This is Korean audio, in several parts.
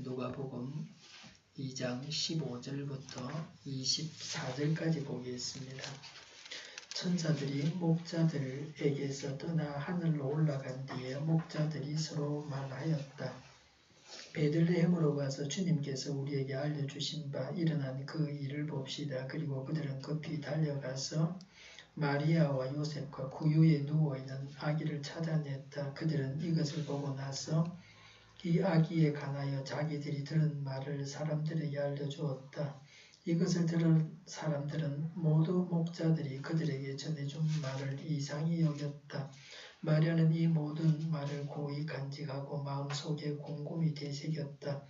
누가복음 2장 15절부터 24절까지 보겠습니다. 천사들이 목자들에게서 떠나 하늘로 올라간 뒤에 목자들이 서로 말하였다. 베들레헴으로 가서 주님께서 우리에게 알려주신 바 일어난 그 일을 봅시다. 그리고 그들은 급히 달려가서 마리아와 요셉과 구유에 누워있는 아기를 찾아냈다. 그들은 이것을 보고 나서 이 아기에 관하여 자기들이 들은 말을 사람들에게 알려주었다. 이것을 들은 사람들은 모두 목자들이 그들에게 전해준 말을 이상히 여겼다. 마리아는 이 모든 말을 고이 간직하고 마음속에 곰곰이 되새겼다.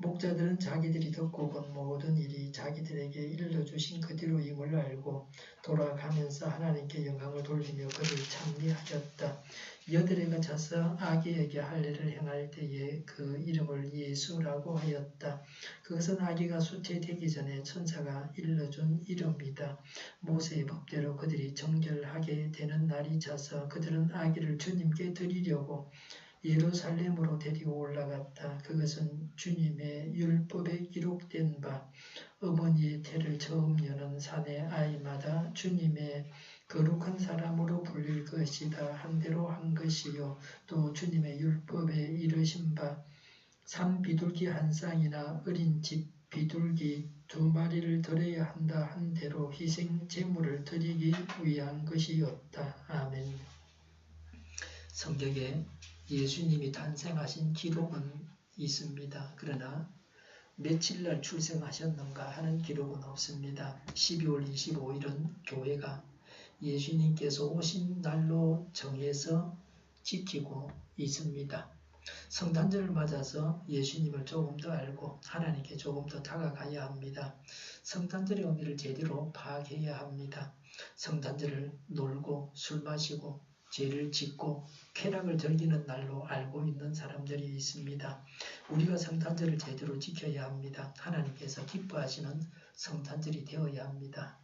목자들은 자기들이 듣고 본 모든 일이 자기들에게 일러주신 그대로임을 알고 돌아가면서 하나님께 영광을 돌리며 그를 찬미하였다. 여드레가 자서 아기에게 할례를 행할 때에 그 이름을 예수라고 하였다. 그것은 아기가 수태되기 전에 천사가 일러준 이름이다. 모세의 법대로 그들이 정결하게 되는 날이 차서 그들은 아기를 주님께 드리려고 예루살렘으로 데리고 올라갔다. 그것은 주님의 율법에 기록된 바 어머니의 태를 처음 여는 사내 아이마다 주님의 거룩한 사람으로 불릴 것이다 한 대로 한 것이요 또 주님의 율법에 이르신 바 산 비둘기 한 쌍이나 어린 집 비둘기 2마리를 드려야 한다 한 대로 희생 제물을 드리기 위한 것이었다. 아멘. 성경에 예수님이 탄생하신 기록은 있습니다. 그러나 며칠날 출생하셨는가 하는 기록은 없습니다. 12월 25일은 교회가 예수님께서 오신 날로 정해서 지키고 있습니다. 성탄절을 맞아서 예수님을 조금 더 알고 하나님께 조금 더 다가가야 합니다. 성탄절의 의미를 제대로 파악해야 합니다. 성탄절을 놀고 술 마시고 죄를 짓고 쾌락을 즐기는 날로 알고 있는 사람들이 있습니다. 우리가 성탄절을 제대로 지켜야 합니다. 하나님께서 기뻐하시는 성탄절이 되어야 합니다.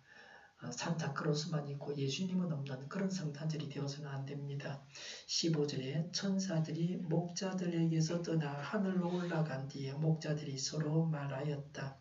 산타크로스만 있고 예수님은 없는 그런 성탄절이 되어서는 안 됩니다. 15절에 천사들이 목자들에게서 떠나 하늘로 올라간 뒤에 목자들이 서로 말하였다.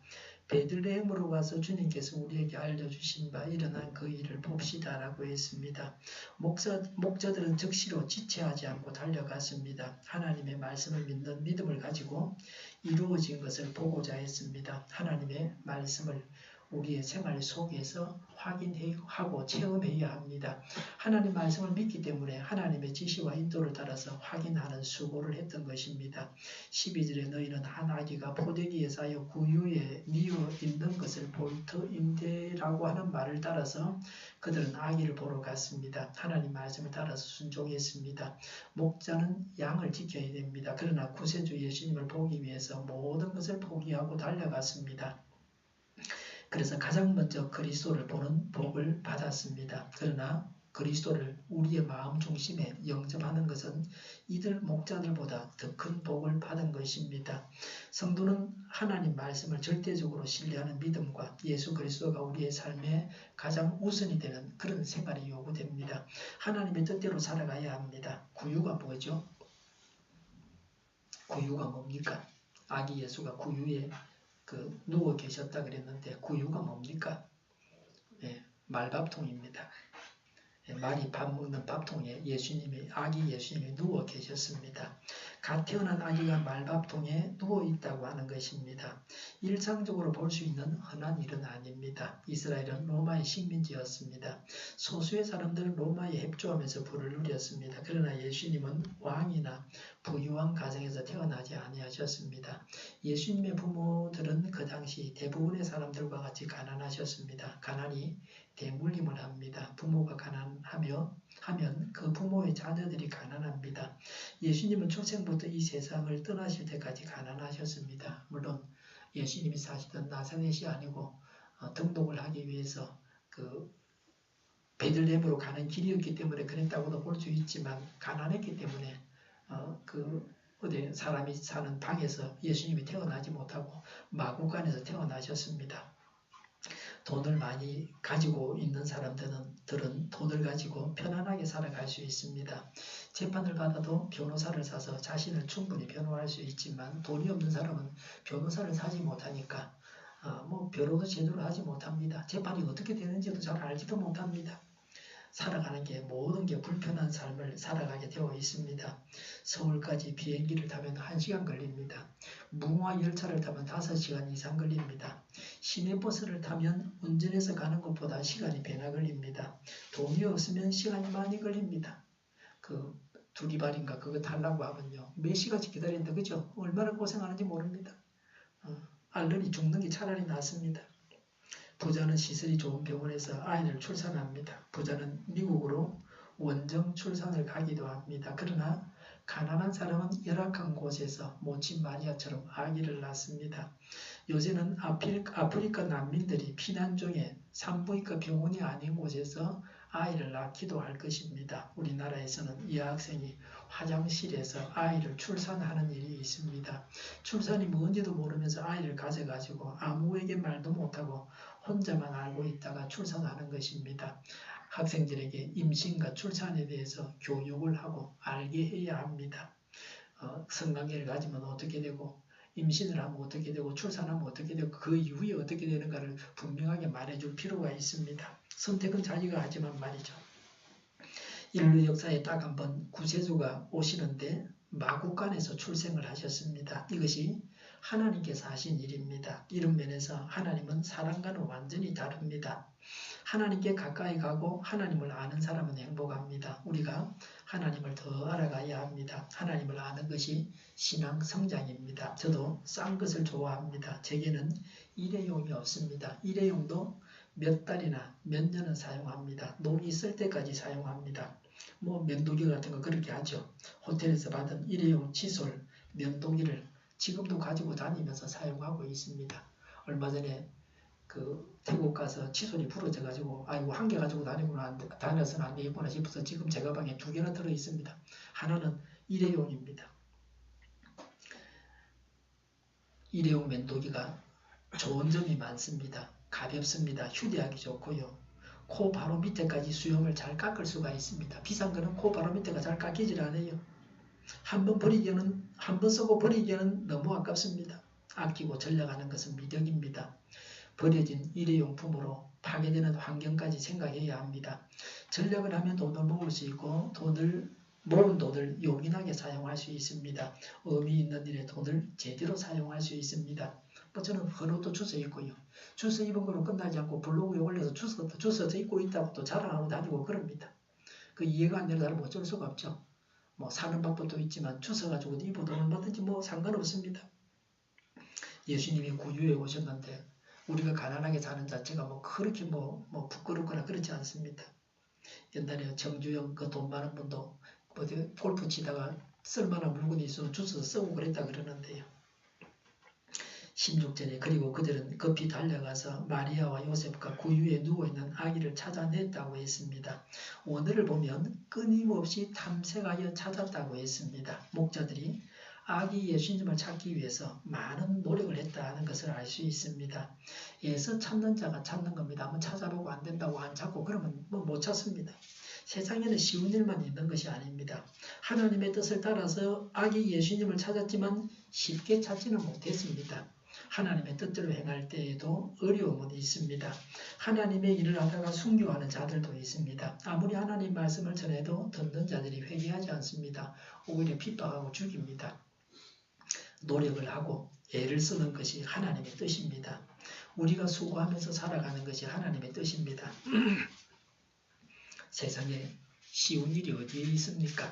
베들레헴으로 가서 주님께서 우리에게 알려주신 바 일어난 그 일을 봅시다 라고 했습니다. 목자들은 즉시로 지체하지 않고 달려갔습니다. 하나님의 말씀을 믿는 믿음을 가지고 이루어진 것을 보고자 했습니다. 하나님의 말씀을 우리의 생활 속에서 확인하고 체험해야 합니다. 하나님 말씀을 믿기 때문에 하나님의 지시와 인도를 따라서 확인하는 수고를 했던 것입니다. 12절에 너희는 한 아기가 포대기에 쌓여 구유에 뉘어 있는 것을 볼 터인데라고 하는 말을 따라서 그들은 아기를 보러 갔습니다. 하나님 말씀을 따라서 순종했습니다. 목자는 양을 지켜야 됩니다. 그러나 구세주 예수님을 보기 위해서 모든 것을 포기하고 달려갔습니다. 그래서 가장 먼저 그리스도를 보는 복을 받았습니다. 그러나 그리스도를 우리의 마음 중심에 영접하는 것은 이들 목자들보다 더 큰 복을 받은 것입니다. 성도는 하나님 말씀을 절대적으로 신뢰하는 믿음과 예수 그리스도가 우리의 삶에 가장 우선이 되는 그런 생활이 요구됩니다. 하나님의 뜻대로 살아가야 합니다. 구유가 뭐죠? 구유가 뭡니까? 아기 예수가 구유에 누워 계셨다 그랬는데 구유가 뭡니까? 말밥통입니다. 말이 밥 먹는 밥통에 아기 예수님이 누워 계셨습니다. 갓 태어난 아기가 말밥통에 누워 있다고 하는 것입니다. 일상적으로 볼 수 있는 흔한 일은 아닙니다. 이스라엘은 로마의 식민지였습니다. 소수의 사람들은 로마에 협조하면서 부를 누렸습니다. 그러나 예수님은 왕이나 부유한 가정에서 태어나지 아니하셨습니다. 예수님의 부모들은 그 당시 대부분의 사람들과 같이 가난하셨습니다. 가난이 대물림을 합니다. 부모가 가난하면 그 부모의 자녀들이 가난합니다. 예수님은 출생부터 이 세상을 떠나실 때까지 가난하셨습니다. 물론 예수님이 사시던 나사렛이 아니고 등록을 하기 위해서 베들레헴으로 가는 길이었기 때문에 그랬다고도 볼 수 있지만 가난했기 때문에 어디 사람이 사는 방에서 예수님이 태어나지 못하고 마구간에서 태어나셨습니다. 돈을 많이 가지고 있는 사람들은 돈을 가지고 편안하게 살아갈 수 있습니다. 재판을 받아도 변호사를 사서 자신을 충분히 변호할 수 있지만 돈이 없는 사람은 변호사를 사지 못하니까 변호도 제대로 하지 못합니다. 재판이 어떻게 되는지도 잘 알지도 못합니다. 살아가는 게 모든 게 불편한 삶을 살아가게 되어 있습니다. 서울까지 비행기를 타면 1시간 걸립니다. 무궁화 열차를 타면 5시간 이상 걸립니다. 시내버스를 타면 운전해서 가는 것보다 시간이 배나 걸립니다. 돈이 없으면 시간이 많이 걸립니다. 그 두리발인가 그거 타려고 하면요. 몇 시간씩 기다린다. 그죠? 얼마나 고생하는지 모릅니다. 알러리 죽는 게 차라리 낫습니다. 부자는 시설이 좋은 병원에서 아이를 출산합니다. 부자는 미국으로 원정 출산을 가기도 합니다. 그러나 가난한 사람은 열악한 곳에서 모친 마리아처럼 아기를 낳습니다. 요새는 아프리카 난민들이 피난 중에 산부인과 병원이 아닌 곳에서 아이를 낳기도 할 것입니다. 우리나라에서는 이 학생이 화장실에서 아이를 출산하는 일이 있습니다. 출산이 뭔지도 모르면서 아이를 가져가지고 아무에게 말도 못하고 혼자만 알고 있다가 출산하는 것입니다. 학생들에게 임신과 출산에 대해서 교육을 하고 알게 해야 합니다. 성관계를 가지면 어떻게 되고 임신을 하면 어떻게 되고 출산하면 어떻게 되고 그 이후에 어떻게 되는가를 분명하게 말해줄 필요가 있습니다. 선택은 자기가 하지만 말이죠. 인류 역사에 딱 한 번 구세주가 오시는데 마국간에서 출생을 하셨습니다. 이것이 하나님께서 하신 일입니다. 이런 면에서 하나님은 사람과는 완전히 다릅니다. 하나님께 가까이 가고 하나님을 아는 사람은 행복합니다. 우리가 하나님을 더 알아가야 합니다. 하나님을 아는 것이 신앙 성장입니다. 저도 싼 것을 좋아합니다. 제게는 일회용이 없습니다. 일회용도 몇 달이나 몇 년은 사용합니다. 돈이 있을 때까지 사용합니다. 면도기 같은 거 그렇게 하죠. 호텔에서 받은 일회용 칫솔, 면도기를 지금도 가지고 다니면서 사용하고 있습니다. 얼마 전에 태국 가서 칫솔이 부러져 가지고 아이고 한 개 가지고 다녀서는 안 되겠구나 싶어서 지금 제 가방에 2개나 들어 있습니다. 하나는 일회용입니다. 일회용 면도기가 좋은 점이 많습니다. 가볍습니다. 휴대하기 좋고요. 코 바로 밑에까지 수염을 잘 깎을 수가 있습니다. 비싼 거는 코 바로 밑에가 잘 깎이질 않아요. 한 번 쓰고 버리기에는 너무 아깝습니다. 아끼고 전략하는 것은 미덕입니다. 버려진 일회용품으로 파괴되는 환경까지 생각해야 합니다. 전략을 하면 돈을 모을 수 있고 모은 돈을 요긴하게 사용할 수 있습니다. 의미 있는 일에 돈을 제대로 사용할 수 있습니다. 저는 헌옷도 주워 입고요. 주워 입은 거로 끝나지 않고 블로그에 올려서 주워서 입고 있다고 또 자랑하고 다니고 그럽니다. 이해가 안 되는 사람은 어쩔 수가 없죠. 사는 방법도 있지만 주워가지고 입어도 얼마든지 상관없습니다. 예수님이 구유에 오셨는데 우리가 가난하게 사는 자체가 그렇게 부끄럽거나 그렇지 않습니다. 옛날에 정주영 돈 많은 분도 골프 치다가 쓸만한 물건이 있어서 주워서 쓰고 그랬다 그러는데요. 16절에 그리고 그들은 급히 달려가서 마리아와 요셉과 구유에 누워있는 아기를 찾아냈다고 했습니다. 오늘을 보면 끊임없이 탐색하여 찾았다고 했습니다. 목자들이 아기 예수님을 찾기 위해서 많은 노력을 했다는 것을 알 수 있습니다. 애써 찾는 자가 찾는 겁니다. 한번 찾아보고 안 된다고 안 찾고 그러면 못 찾습니다. 세상에는 쉬운 일만 있는 것이 아닙니다. 하나님의 뜻을 따라서 아기 예수님을 찾았지만 쉽게 찾지는 못했습니다. 하나님의 뜻대로 행할 때에도 어려움은 있습니다. 하나님의 일을 하다가 순교하는 자들도 있습니다. 아무리 하나님 말씀을 전해도 듣는 자들이 회개하지 않습니다. 오히려 핍박하고 죽입니다. 노력을 하고 애를 쓰는 것이 하나님의 뜻입니다. 우리가 수고하면서 살아가는 것이 하나님의 뜻입니다. 세상에 쉬운 일이 어디에 있습니까?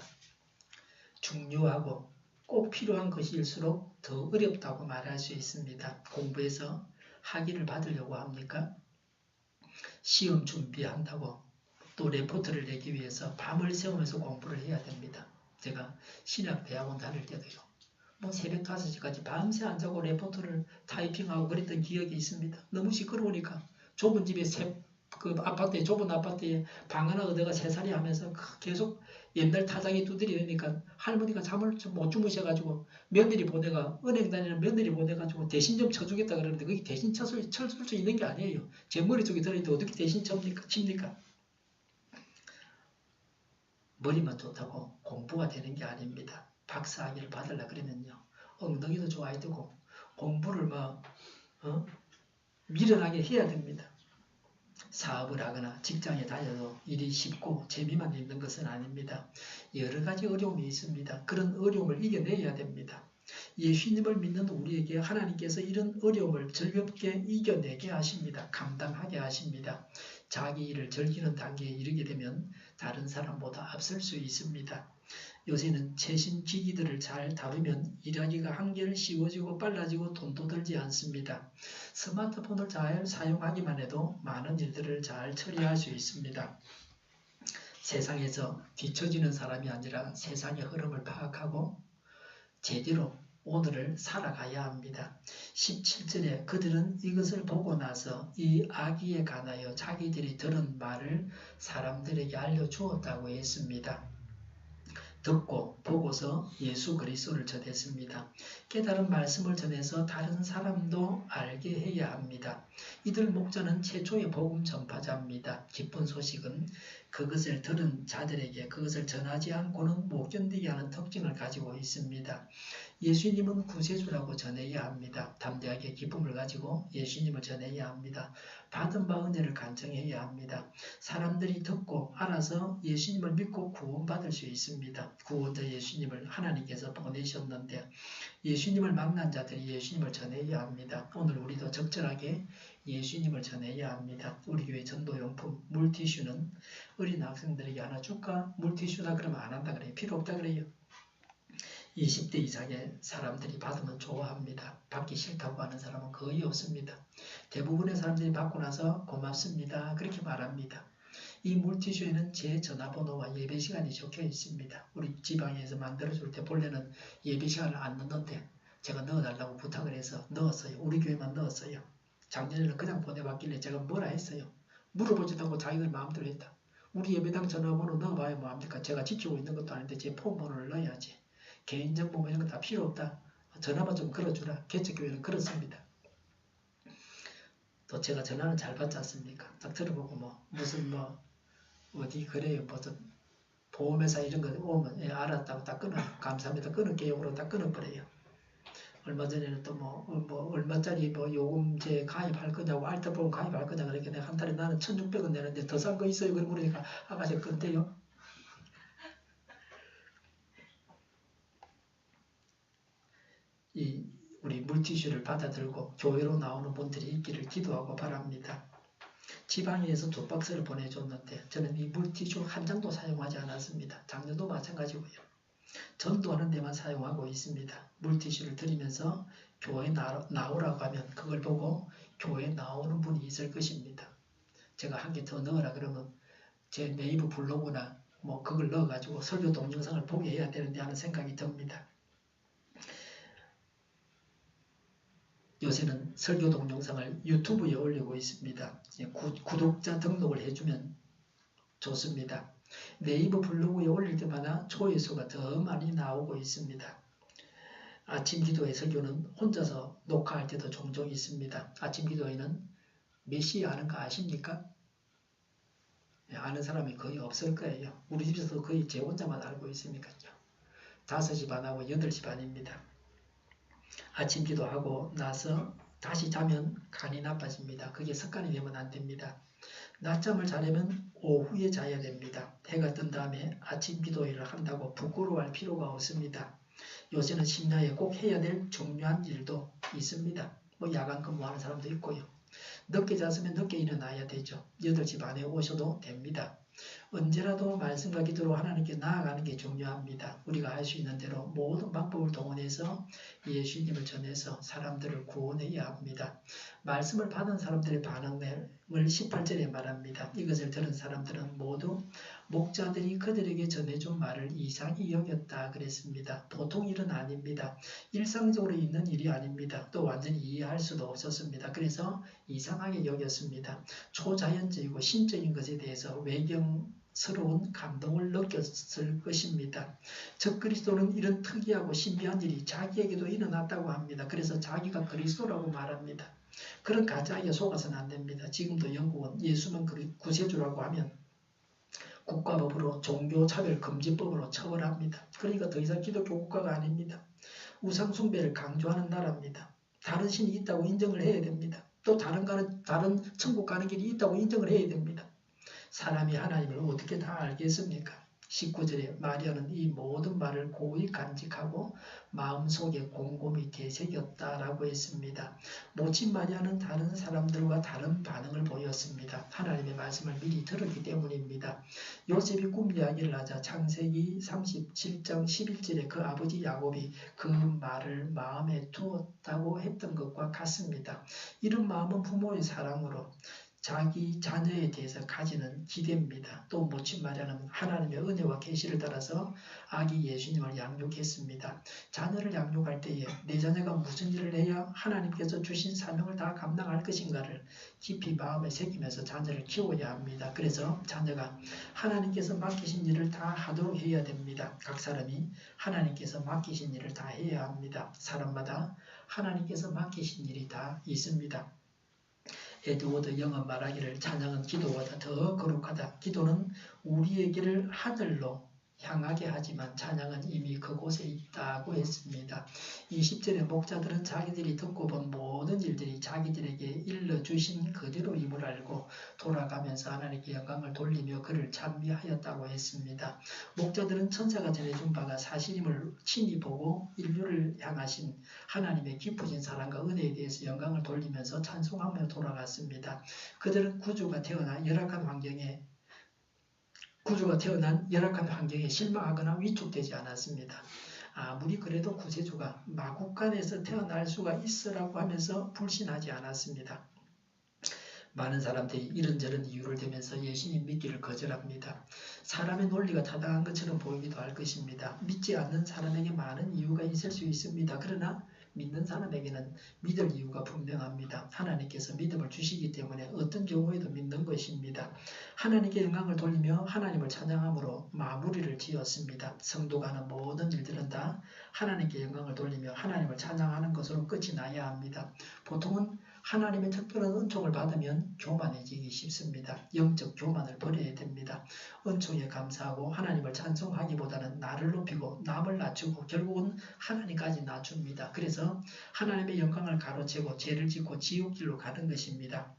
중요하고 꼭 필요한 것일수록 더 어렵다고 말할 수 있습니다. 공부해서 학위를 받으려고 합니까? 시험 준비한다고 또 레포트를 내기 위해서 밤을 새우면서 공부를 해야 됩니다. 제가 신학대학원 다닐 때도요. 새벽 5시까지 밤새 안 자고 레포트를 타이핑하고 그랬던 기억이 있습니다. 너무 시끄러우니까 좁은 집에 좁은 아파트에 방 하나 얻어가 새살이 하면서 계속 옛날 타작이 두드리 되니까 할머니가 잠을 좀 못 주무셔가지고 며느리 보내가 은행 다니는 며느리 보내가지고 대신 좀 쳐주겠다 그러는데 그게 대신 쳐줄 수 있는 게 아니에요. 제 머릿속에 들어있는데 어떻게 대신 칩니까? 머리만 좋다고 공부가 되는 게 아닙니다. 박사학위를 받으려 그러면요. 엉덩이도 좋아야 되고 공부를 미련하게 해야 됩니다. 사업을 하거나 직장에 다녀도 일이 쉽고 재미만 있는 것은 아닙니다. 여러 가지 어려움이 있습니다. 그런 어려움을 이겨내야 됩니다. 예수님을 믿는 우리에게 하나님께서 이런 어려움을 즐겁게 이겨내게 하십니다. 감당하게 하십니다. 자기 일을 즐기는 단계에 이르게 되면 다른 사람보다 앞설 수 있습니다. 요새는 최신 기기들을 잘 다루면 일하기가 한결 쉬워지고 빨라지고 돈도 들지 않습니다. 스마트폰을 잘 사용하기만 해도 많은 일들을 잘 처리할 수 있습니다. 세상에서 뒤처지는 사람이 아니라 세상의 흐름을 파악하고 제대로 오늘을 살아가야 합니다. 17절에 그들은 이것을 보고 나서 이 아기에 관하여 자기들이 들은 말을 사람들에게 알려주었다고 했습니다. 듣고 보고서 예수 그리스도를 전했습니다. 깨달은 말씀을 전해서 다른 사람도 알게 해야 합니다. 이들 목자는 최초의 복음 전파자입니다. 기쁜 소식은 그것을 들은 자들에게 그것을 전하지 않고는 못 견디게 하는 특징을 가지고 있습니다. 예수님은 구세주라고 전해야 합니다. 담대하게 기쁨을 가지고 예수님을 전해야 합니다. 받은 바 은혜를 간청해야 합니다. 사람들이 듣고 알아서 예수님을 믿고 구원받을 수 있습니다. 구원자 예수님을 하나님께서 보내셨는데 예수님을 만난 자들이 예수님을 전해야 합니다. 오늘 우리도 적절하게 예수님을 전해야 합니다. 우리 교회 전도용품 물티슈는 어린 학생들에게 하나 줄까? 물티슈다 그러면 안 한다 그래요. 필요 없다 그래요. 20대 이상의 사람들이 받으면 좋아합니다. 받기 싫다고 하는 사람은 거의 없습니다. 대부분의 사람들이 받고 나서 고맙습니다. 그렇게 말합니다. 이 물티슈에는 제 전화번호와 예배시간이 적혀 있습니다. 우리 지방에서 만들어줄 때 본래는 예배시간을 안 넣는데 제가 넣어달라고 부탁을 해서 넣었어요. 우리 교회만 넣었어요. 작년에는 그냥 보내봤길래 제가 뭐라 했어요. 물어보지도 않고 자기들 마음대로 했다. 우리 예배당 전화번호 넣어봐야 뭐합니까? 제가 지키고 있는 것도 아닌데 제 폰번호를 넣어야지. 개인정보 뭐 이런 거 다 필요 없다. 전화만 좀 걸어주라. 개척교회는 그렇습니다. 또 제가 전화는 잘 받지 않습니까? 딱 들어보고 무슨 어디 그래요. 무슨 보험회사 이런 거 오면 알았다고 딱 끊어. 감사합니다. 끊을게요. 그러고 딱 끊어버려요. 얼마 전에는 또 얼마짜리 요금제 가입할 거냐고 알뜰보험 가입할 거냐 그러니까 내가 한 달에 나는 1,600원 내는데 더 싼 거 있어요. 그러니까 아가씨 건데요. 우리 물티슈를 받아들고 교회로 나오는 분들이 있기를 기도하고 바랍니다. 지방에서 2박스를 보내줬는데 저는 이 물티슈 한 장도 사용하지 않았습니다. 작년도 마찬가지고요. 전도하는 데만 사용하고 있습니다. 물티슈를 드리면서 교회 나오라고 하면 그걸 보고 교회 나오는 분이 있을 것입니다. 제가 한 개 더 넣으라 그러면 제 네이버 블로그나 그걸 넣어가지고 설교 동영상을 보게 해야 되는데 하는 생각이 듭니다. 요새는 설교 동영상을 유튜브에 올리고 있습니다. 구독자 등록을 해주면 좋습니다. 네이버 블로그에 올릴 때마다 조회수가 더 많이 나오고 있습니다. 아침 기도의 설교는 혼자서 녹화할 때도 종종 있습니다. 아침 기도에는 몇 시에 하는가 아십니까? 아는 사람이 거의 없을 거예요. 우리 집에서도 거의 제 혼자만 알고 있으니까요. 5시 반하고 8시 반입니다. 아침 기도하고 나서 다시 자면 간이 나빠집니다. 그게 습관이 되면 안 됩니다. 낮잠을 자려면 오후에 자야 됩니다. 해가 뜬 다음에 아침 기도회를 한다고 부끄러워할 필요가 없습니다. 요새는 심야에 꼭 해야 될 중요한 일도 있습니다. 야간 근무하는 사람도 있고요. 늦게 잤으면 늦게 일어나야 되죠. 8시 반에 오셔도 됩니다. 언제라도 말씀과 기도로 하나님께 나아가는 게 중요합니다. 우리가 할 수 있는 대로 모든 방법을 동원해서 예수님을 전해서 사람들을 구원해야 합니다. 말씀을 받은 사람들의 반응을 18절에 말합니다. 이것을 들은 사람들은 모두 목자들이 그들에게 전해준 말을 이상히 여겼다 그랬습니다. 보통 일은 아닙니다. 일상적으로 있는 일이 아닙니다. 또 완전히 이해할 수도 없었습니다. 그래서 이상하게 여겼습니다. 초자연적이고 신적인 것에 대해서 외경 새로운 감동을 느꼈을 것입니다. 적그리스도는 이런 특이하고 신비한 일이 자기에게도 일어났다고 합니다. 그래서 자기가 그리스도라고 말합니다. 그런 가짜에 속아서는 안 됩니다. 지금도 영국은 예수만 구세주라고 하면 국가법으로 종교차별금지법으로 처벌합니다. 그러니까 더 이상 기독교 국가가 아닙니다. 우상숭배를 강조하는 나라입니다. 다른 신이 있다고 인정을 해야 됩니다. 또 다른 천국 가는 길이 있다고 인정을 해야 됩니다. 사람이 하나님을 어떻게 다 알겠습니까? 19절에 마리아는 이 모든 말을 고이 간직하고 마음속에 곰곰이 되새겼다라고 했습니다. 모친 마리아는 다른 사람들과 다른 반응을 보였습니다. 하나님의 말씀을 미리 들었기 때문입니다. 요셉이 꿈 이야기를 하자 창세기 37장 11절에 그 아버지 야곱이 그 말을 마음에 두었다고 했던 것과 같습니다. 이런 마음은 부모의 사랑으로 자기 자녀에 대해서 가지는 기대입니다. 또 모친 마리아는 하나님의 은혜와 계시를 따라서 아기 예수님을 양육했습니다. 자녀를 양육할 때에 내 자녀가 무슨 일을 해야 하나님께서 주신 사명을 다 감당할 것인가를 깊이 마음에 새기면서 자녀를 키워야 합니다. 그래서 자녀가 하나님께서 맡기신 일을 다 하도록 해야 됩니다. 각 사람이 하나님께서 맡기신 일을 다 해야 합니다. 사람마다 하나님께서 맡기신 일이 다 있습니다. 에드워드 영은 말하기를 찬양은 기도보다 더 거룩하다. 기도는 우리에게를 하늘로 향하게 하지만 찬양은 이미 그곳에 있다고 했습니다. 20절에 목자들은 자기들이 듣고 본 모든 일들이 자기들에게 일러주신 그대로 임을 알고 돌아가면서 하나님께 영광을 돌리며 그를 찬미하였다고 했습니다. 목자들은 천사가 전해준 바가 사실임을 친히 보고 인류를 향하신 하나님의 깊으신 사랑과 은혜에 대해서 영광을 돌리면서 찬송하며 돌아갔습니다. 그들은 구주가 태어난 열악한 환경에 실망하거나 위축되지 않았습니다. 아무리 그래도 구세주가 마국간에서 태어날 수가 있으라고 하면서 불신하지 않았습니다. 많은 사람들이 이런저런 이유를 대면서 예수님 믿기를 거절합니다. 사람의 논리가 타당한 것처럼 보이기도 할 것입니다. 믿지 않는 사람에게 많은 이유가 있을 수 있습니다. 그러나 믿는 사람에게는 믿을 이유가 분명합니다. 하나님께서 믿음을 주시기 때문에 어떤 경우에도 믿는 것입니다. 하나님께 영광을 돌리며 하나님을 찬양함으로 마무리를 지었습니다. 성도가 하는 모든 일들은 다 하나님께 영광을 돌리며 하나님을 찬양하는 것으로 끝이 나야 합니다. 보통은 하나님의 특별한 은총을 받으면 교만해지기 쉽습니다. 영적 교만을 버려야 됩니다. 은총에 감사하고 하나님을 찬송하기보다는 나를 높이고 남을 낮추고 결국은 하나님까지 낮춥니다. 그래서 하나님의 영광을 가로채고 죄를 짓고 지옥길로 가는 것입니다.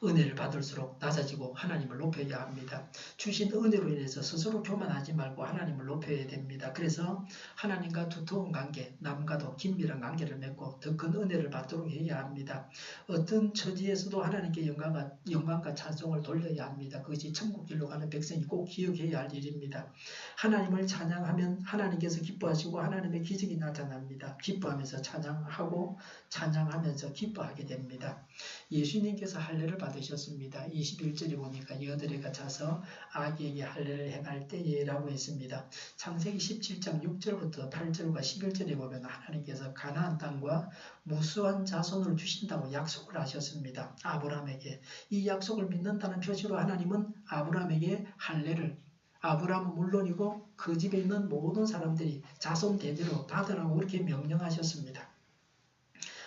은혜를 받을수록 낮아지고 하나님을 높여야 합니다. 주신 은혜로 인해서 스스로 교만하지 말고 하나님을 높여야 됩니다. 그래서 하나님과 두터운 관계, 남과도 긴밀한 관계를 맺고 더 큰 은혜를 받도록 해야 합니다. 어떤 처지에서도 하나님께 영광과 찬송을 돌려야 합니다. 그것이 천국길로 가는 백성이 꼭 기억해야 할 일입니다. 하나님을 찬양하면 하나님께서 기뻐하시고 하나님의 기적이 나타납니다. 기뻐하면서 찬양하고 찬양하면서 기뻐하게 됩니다. 예수님께서 할례를 받으셨습니다. 21절에 보니까 여드레가 차서 아기에게 할례를 행할 때에 라고 했습니다. 창세기 17장 6절부터 8절과 11절에 보면 하나님께서 가나안 땅과 무수한 자손을 주신다고 약속을 하셨습니다. 아브라함에게 이 약속을 믿는다는 표시로 하나님은 아브라함에게 할례를 아브라함은 물론이고 그 집에 있는 모든 사람들이 자손 대대로 받으라고 그렇게 명령하셨습니다.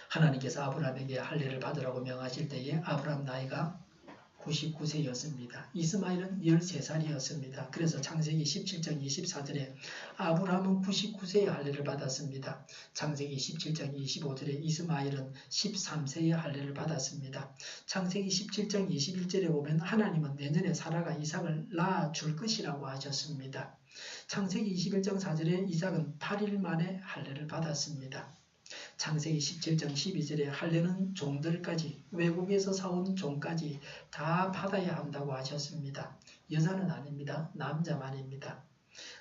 하나님께서 아브라함에게 할례를 받으라고 명하실 때에 아브라함 나이가 99세였습니다. 이스마엘은 13살이었습니다. 그래서 창세기 17장 24절에 아브라함은 99세에 할례를 받았습니다. 창세기 17장 25절에 이스마엘은 13세에 할례를 받았습니다. 창세기 17장 21절에 보면 하나님은 내년에 사라가 이삭을 낳아줄 것이라고 하셨습니다. 창세기 21장 4절에 이삭은 8일 만에 할례를 받았습니다. 창세기 17장 12절에 할례는 종들까지 외국에서 사온 종까지 다 받아야 한다고 하셨습니다. 여자는 아닙니다. 남자만입니다.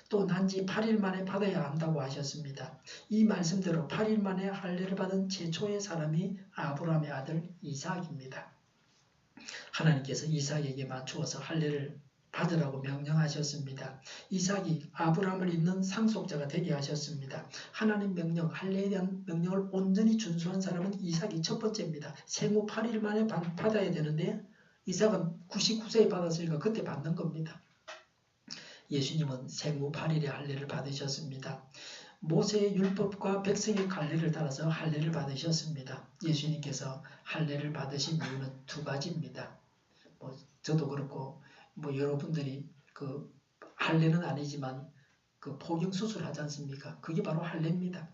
또 난지 8일 만에 받아야 한다고 하셨습니다. 이 말씀대로 8일 만에 할례를 받은 최초의 사람이 아브라함의 아들 이삭입니다. 하나님께서 이삭에게 맞추어서 할례를 받으라고 명령하셨습니다. 이삭이 아브라함을 잇는 상속자가 되게 하셨습니다. 하나님 명령, 할례에 대한 명령을 온전히 준수한 사람은 이삭이 첫 번째입니다. 생후 8일 만에 받아야 되는데 이삭은 99세에 받았으니까 그때 받는 겁니다. 예수님은 생후 8일에 할례를 받으셨습니다. 모세의 율법과 백성의 관례를 따라서 할례를 받으셨습니다. 예수님께서 할례를 받으신 이유는 두 가지입니다. 저도 그렇고 여러분들이 그 할례는 아니지만 그 포경수술 하지 않습니까? 그게 바로 할례입니다.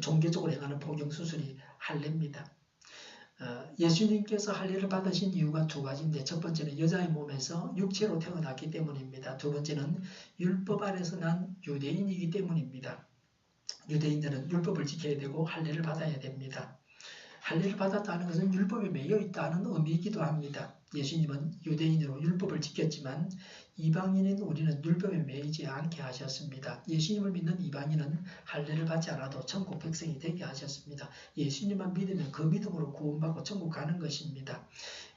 종교적으로 행하는 포경수술이 할례입니다. 예수님께서 할례를 받으신 이유가 두 가지인데, 첫 번째는 여자의 몸에서 육체로 태어났기 때문입니다. 두 번째는 율법 아래서 난 유대인이기 때문입니다. 유대인들은 율법을 지켜야 되고 할례를 받아야 됩니다. 할례를 받았다는 것은 율법에 매여 있다는 의미이기도 합니다. 예수님은 유대인으로 율법을 지켰지만 이방인인 우리는 율법에 매이지 않게 하셨습니다. 예수님을 믿는 이방인은 할례를 받지 않아도 천국 백성이 되게 하셨습니다. 예수님만 믿으면 그 믿음으로 구원받고 천국 가는 것입니다.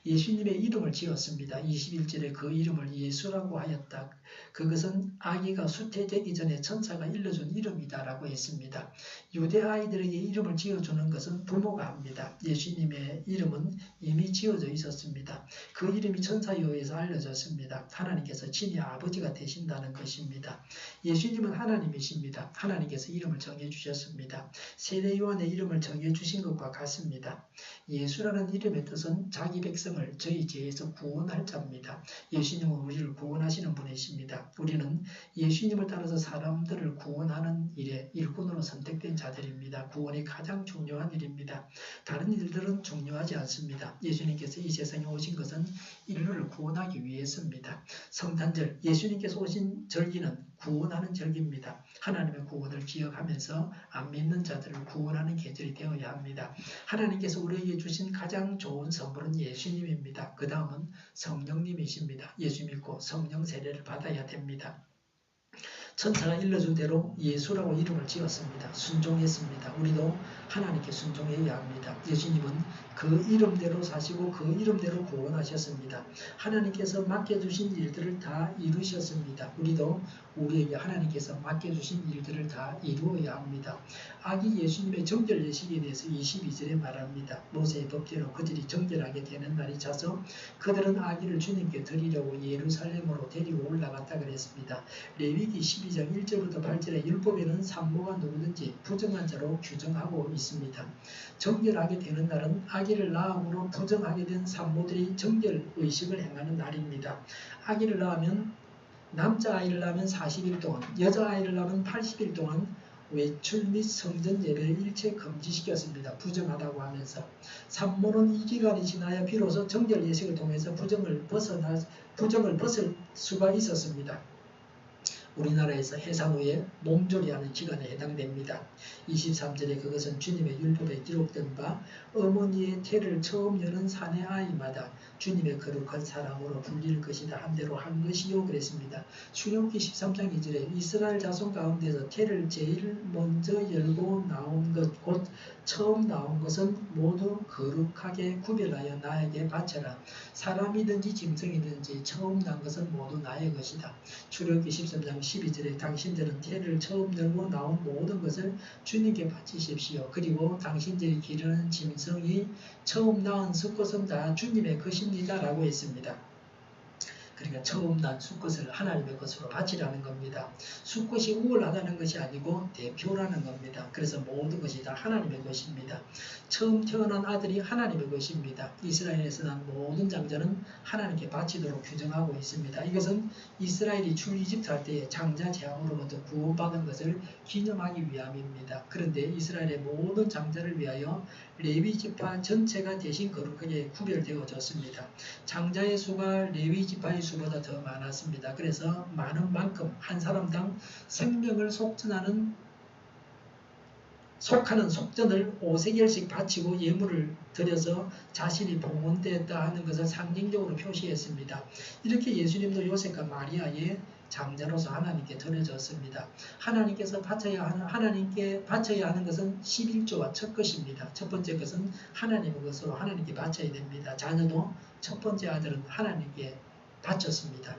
예수님의 이름을 지었습니다. 21절에 그 이름을 예수라고 하였다. 그것은 아기가 수태되기 전에 천사가 일러준 이름이다 라고 했습니다. 유대 아이들에게 이름을 지어주는 것은 부모가 합니다. 예수님의 이름은 이미 지어져 있었습니다. 그 이름이 천사에 의해서 알려졌습니다. 하나님께서 친히 아버지가 되신다는 것입니다. 예수님은 하나님이십니다. 하나님께서 이름을 정해주셨습니다. 세례 요한의 이름을 정해주신 것과 같습니다. 예수라는 이름의 뜻은 자기 백성을 저희 죄에서 구원할 자입니다. 예수님은 우리를 구원하시는 분이십니다. 우리는 예수님을 따라서 사람들을 구원하는 일에 일꾼으로 선택된 자들입니다. 구원이 가장 중요한 일입니다. 다른 일들은 중요하지 않습니다. 예수님께서 이 세상에 오신 것은 인류를 구원하기 위해서입니다. 성탄절, 예수님께서 오신 절기는 구원하는 절기입니다. 하나님의 구원을 기억하면서 안 믿는 자들을 구원하는 계절이 되어야 합니다. 하나님께서 우리에게 주신 가장 좋은 선물은 예수님입니다. 그 다음은 성령님이십니다. 예수 믿고 성령 세례를 받아야 됩니다. 천사가 일러준 대로 예수라고 이름을 지었습니다. 순종했습니다. 우리도 하나님께 순종해야 합니다. 예수님은 그 이름대로 사시고 그 이름대로 구원하셨습니다. 하나님께서 맡겨주신 일들을 다 이루셨습니다. 우리도 우리에게 하나님께서 맡겨주신 일들을 다 이루어야 합니다. 아기 예수님의 정결 예식에 대해서 22절에 말합니다. 모세의 법대로 그들이 정결하게 되는 날이 차서 그들은 아기를 주님께 드리려고 예루살렘으로 데리고 올라갔다 그랬습니다. 레위기 12장 1절부터 8절에 율법에는 산모가 누구든지 부정한 자로 규정하고 있습니다. 정결하게 되는 날은 아기를 낳음으로 부정하게 된 산모들이 정결 의식을 행하는 날입니다. 아기를 낳으면 남자아이를 낳으면 40일 동안, 여자아이를 낳으면 80일 동안 외출 및 성전 예배를 일체 금지시켰습니다. 부정하다고 하면서. 산모는 이 기간이 지나야 비로소 정결 예식을 통해서 부정을 벗을 수가 있었습니다. 우리나라에서 해산 후에 몸조리하는 기간에 해당됩니다. 23절에 그것은 주님의 율법에 기록된 바 어머니의 태를 처음 여는 사내 아이마다 주님의 거룩한 사랑으로 불릴 것이다 한 대로 한 것이요 그랬습니다. 출애굽기 13장 2절에 이스라엘 자손 가운데서 태를 제일 먼저 열고 나온 것 곧 처음 나온 것은 모두 거룩하게 구별하여 나에게 바쳐라. 사람이든지 짐승이든지 처음 난 것은 모두 나의 것이다. 출애굽기 13장 12절에 당신들은 태를 처음 열고 나온 모든 것을 주님께 바치십시오. 그리고 당신들이 기르는 짐승이 처음 낳은 수컷은 다 주님의 것입니다 라고 했습니다. 그러니까 처음 난 수컷을 하나님의 것으로 바치라는 겁니다. 수컷이 우월하다는 것이 아니고 대표라는 겁니다. 그래서 모든 것이 다 하나님의 것입니다. 처음 태어난 아들이 하나님의 것입니다. 이스라엘에서 난 모든 장자는 하나님께 바치도록 규정하고 있습니다. 이것은 이스라엘이 출이집트 할 때에 장자 재앙으로부터 구원받은 것을 기념하기 위함입니다. 그런데 이스라엘의 모든 장자를 위하여 레위 지파 전체가 대신 거룩하게 구별되어졌습니다. 장자의 수가 레위 지파의 수보다 더 많았습니다. 그래서 많은 만큼 한 사람당 생명을 속하는 속전을 5세겔씩 바치고 예물을 드려서 자신이 봉헌되었다 하는 것을 상징적으로 표시했습니다. 이렇게 예수님도 요셉과 마리아의 장자로서 하나님께 드려졌습니다. 하나님께 바쳐야 하는 것은 11조와 첫 것입니다. 첫 번째 것은 하나님의 것으로 하나님께 바쳐야 됩니다. 자녀도 첫 번째 아들은 하나님께 바쳤습니다.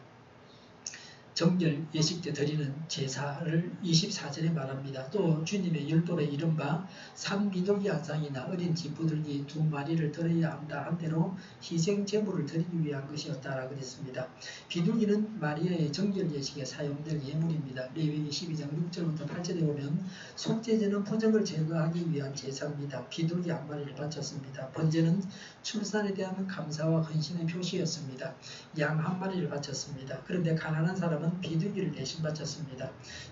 정결 예식 때 드리는 제사를 24절에 말합니다. 또 주님의 율법에 이른바 산비둘기 한 쌍이나 어린 쥐부들기 2마리를 드려야 한다 한 대로 희생 제물을 드리기 위한 것이었다라고 그랬습니다. 비둘기는 마리아의 정결 예식에 사용될 예물입니다. 레위기 12장 6절부터 8절에 보면 속죄제는 부정을 제거하기 위한 제사입니다. 비둘기 1마리를 바쳤습니다. 번제는 출산에 대한 감사와 헌신의 표시였습니다. 양 1마리를 바쳤습니다. 그런데 가난한 사람은 비둘기를 대신 바쳤습니다.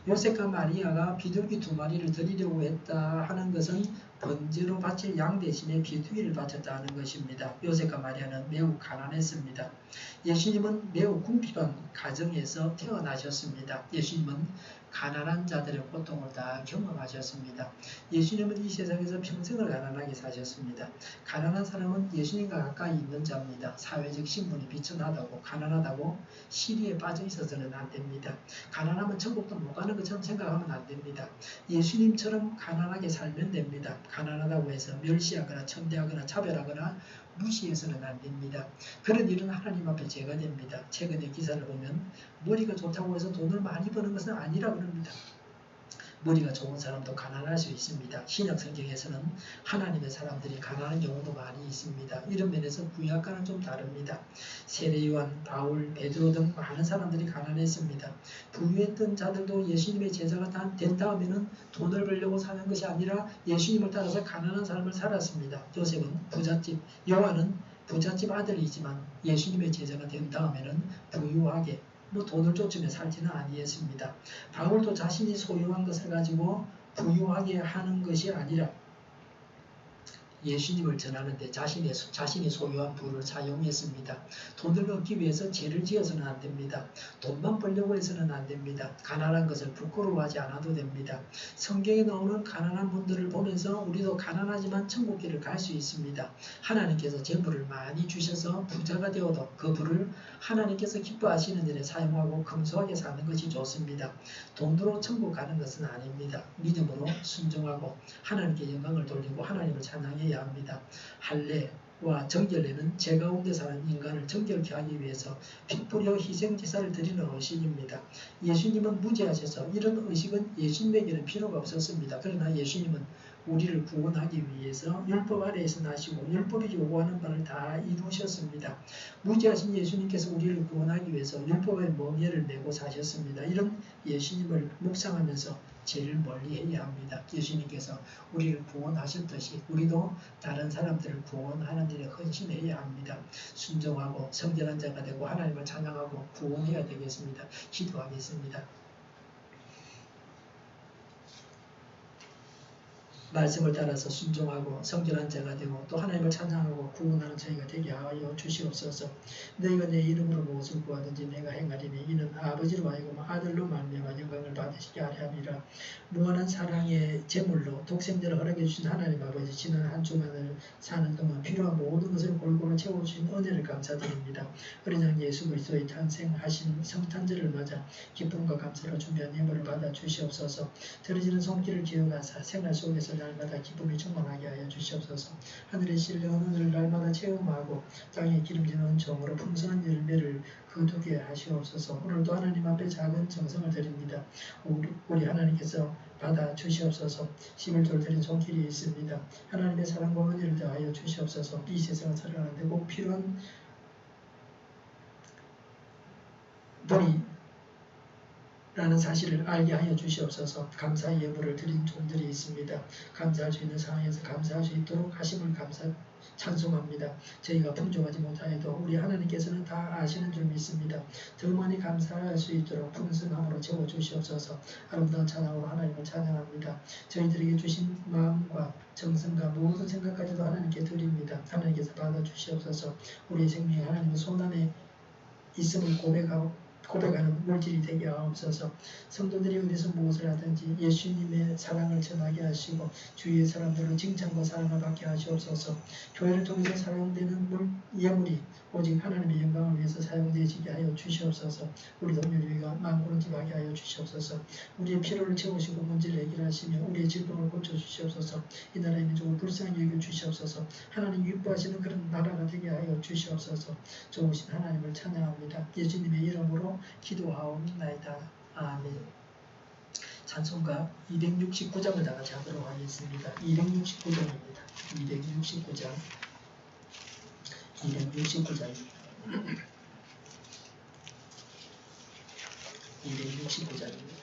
요셉과 마리아가 비둘기 2마리를 드리려고 했다 하는 것은 번제로 바칠 양 대신에 비둘기를 바쳤다 하는 것입니다. 요셉과 마리아는 매우 가난했습니다. 예수님은 매우 궁핍한 가정에서 태어나셨습니다. 예수님은 가난한 자들의 고통을 다 경험하셨습니다. 예수님은 이 세상에서 평생을 가난하게 사셨습니다. 가난한 사람은 예수님과 가까이 있는 자입니다. 사회적 신분이 비천하다고 가난하다고 시리에 빠져 있어서는 안 됩니다. 가난하면 천국도 못 가는 것처럼 생각하면 안 됩니다. 예수님처럼 가난하게 살면 됩니다. 가난하다고 해서 멸시하거나 천대하거나 차별하거나 무시해서는 안 됩니다. 그런 일은 하나님 앞에 죄가 됩니다. 최근에 기사를 보면 머리가 좋다고 해서 돈을 많이 버는 것은 아니라고 합니다. 머리가 좋은 사람도 가난할 수 있습니다. 신약 성경에서는 하나님의 사람들이 가난한 경우도 많이 있습니다. 이런 면에서 구약과는 좀 다릅니다. 세례 요한, 바울, 베드로 등 많은 사람들이 가난했습니다. 부유했던 자들도 예수님의 제자가 된 다음에는 돈을 벌려고 사는 것이 아니라 예수님을 따라서 가난한 삶을 살았습니다. 요셉은 부잣집, 요한은 부잣집 아들이지만 예수님의 제자가 된 다음에는 부유하게 돈을 쫓으며 살지는 아니했습니다. 바울도 자신이 소유한 것을 가지고 부유하게 하는 것이 아니라 예수님을 전하는데 자신이 소유한 부를 사용했습니다. 돈을 얻기 위해서 죄를 지어서는 안 됩니다. 돈만 벌려고 해서는 안 됩니다. 가난한 것을 부끄러워하지 않아도 됩니다. 성경에 나오는 가난한 분들을 보면서 우리도 가난하지만 천국길을 갈 수 있습니다. 하나님께서 재물을 많이 주셔서 부자가 되어도 그 부를 하나님께서 기뻐하시는 일에 사용하고 검소하게 사는 것이 좋습니다. 돈으로 천국 가는 것은 아닙니다. 믿음으로 순종하고 하나님께 영광을 돌리고 하나님을 찬양해야 합니다. 할례와 정결례는 죄 가운데 사는 인간을 정결케 하기 위해서 피 뿌려 희생제사를 드리는 의식입니다. 예수님은 무죄하셔서 이런 의식은 예수님에게는 필요가 없었습니다. 그러나 예수님은 우리를 구원하기 위해서 율법 아래에서 나시고 율법이 요구하는 바를 다 이루셨습니다. 무죄하신 예수님께서 우리를 구원하기 위해서 율법의 멍에를 메고 사셨습니다. 이런 예수님을 묵상하면서 죄를 멀리해야 합니다. 예수님께서 우리를 구원하셨듯이 우리도 다른 사람들을 구원하는 일에 헌신해야 합니다. 순종하고 성결한 자가 되고 하나님을 찬양하고 구원해야 되겠습니다. 기도하겠습니다. 말씀을 따라서 순종하고 성결한 자가 되고 또 하나님을 찬양하고 구원하는 저희가 되게 하여 주시옵소서. 너희가 내 이름으로 무엇을 구하든지 내가 행하리니 이는 아버지로 하여금 아들로 말미암아 영광을 받으시게 하려 함이라. 무한한 사랑의 제물로 독생자를 허락해 주신 하나님 아버지, 지난 한 주간을 사는 동안 필요한 모든 것을 골고루 채워주신 은혜를 감사드립니다. 어린 양 예수 그리스도의 탄생하신 성탄절을 맞아 기쁨과 감사로 준비한 예물을 받아 주시옵소서. 들어지는 손길을 기억하사 생활 속에서 날마다 기쁨이 충만하게 하여 주시옵소서. 하늘의 신령한 은혜를 날마다 체험하고 땅에 기름지는 은총으로 풍성한 열매를 거두게 하시옵소서. 오늘도 하나님 앞에 작은 정성을 드립니다. 우리 하나님께서 받아 주시옵소서. 11조를 드린 손길이 있습니다. 하나님의 사랑과 은혜를 더하여 주시옵소서. 이 세상을 살아가는데 꼭 필요한 돈이 라는 사실을 알게 하여 주시옵소서. 감사의 예물을 드린 종들이 있습니다. 감사할 수 있는 상황에서 감사할 수 있도록 하심을 찬송합니다. 저희가 풍족하지 못하여도 우리 하나님께서는 다 아시는 줄 믿습니다. 더 많이 감사할 수 있도록 풍성함으로 채워주시옵소서. 아름다운 찬양으로 하나님을 찬양합니다. 저희들에게 주신 마음과 정성과 모든 생각까지도 하나님께 드립니다. 하나님께서 받아주시옵소서. 우리의 생명이 하나님의 손안에 있음을 고백하는 물질이 되게 하옵소서. 성도들이 어디서 무엇을 하든지 예수님의 사랑을 전하게 하시고 주위의 사람들로 칭찬과 사랑을 받게 하시옵소서. 교회를 통해서 사용되는 예물이 오직 하나님의 영광을 위해서 사용되시게 하여 주시옵소서. 우리 동료들과 만군을 기하게 하여 주시옵소서. 우리의 필요를 채우시고 문제를 해결하시며 우리의 질병을 고쳐주시옵소서. 이 나라의 민족을 불쌍히 여겨 주시옵소서. 하나님 기뻐하시는 그런 나라가 되게 하여 주시옵소서. 좋으신 하나님을 찬양합니다. 예수님의 이름으로 이름으로 기도하옵나이다. 아멘. 찬송가 269장을 다 같이 하도록 하겠습니다. 269장입니다. 269장 269장입니다.